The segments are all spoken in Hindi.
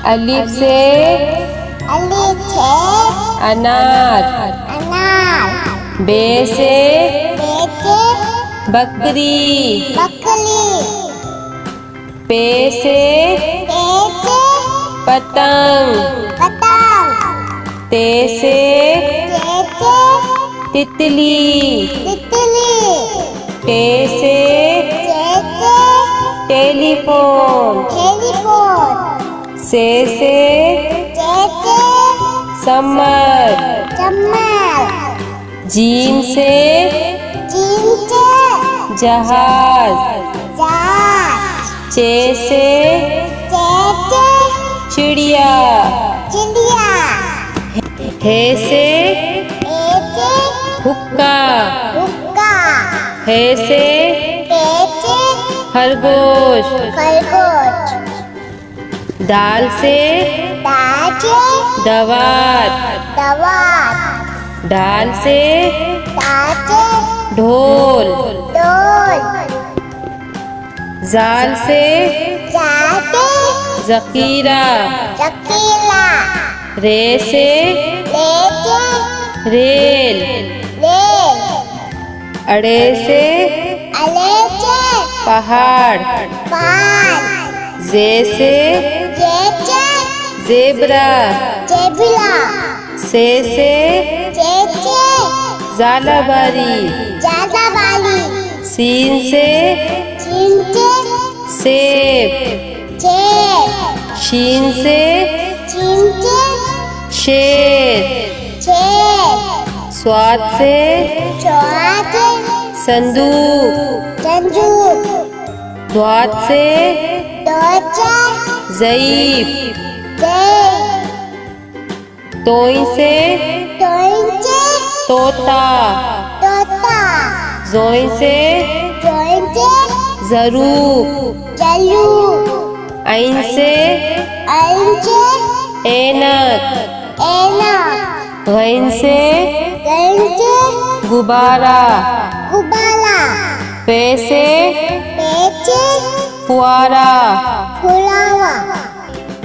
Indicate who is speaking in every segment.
Speaker 1: अलिफ से अनार। बे से बकरी। पे से पतंग। ते से तितली। टे से टेलीफोन। से समर। जीम से जहाज। चे से चिड़िया। हे से हुक्का। हे से खरगोश। दाल से दवात। डाल से ढोल। जाल से जकीरा। रे से रेल। अड़े से पहाड़। जे से जेब्रा। से जालाबारी। सीन से सेब। शीन से शेर। स्वाद से संदूक। द्वात से ज़ईफ। तोई से तोता। जोई से ज़रूब। ऐन से ऐनक। गैन से गुब्बारा। पे से फुआरा।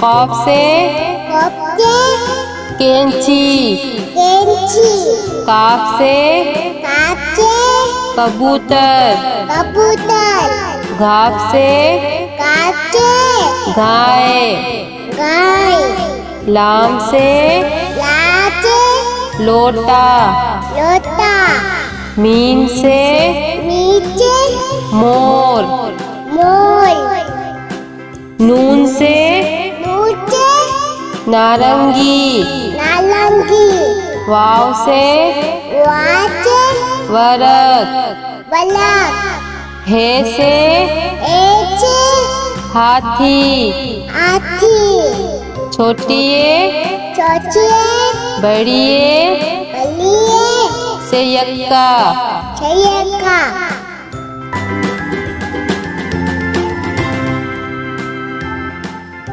Speaker 1: कॉफ से कैंची। काफ से कबूतर। घाफ से गाय। लाम से लोटा। मीम से मोर। नून से नारंगी। वाव से वरक। हे से हाथी। छोटिए बड़िए से यक्का।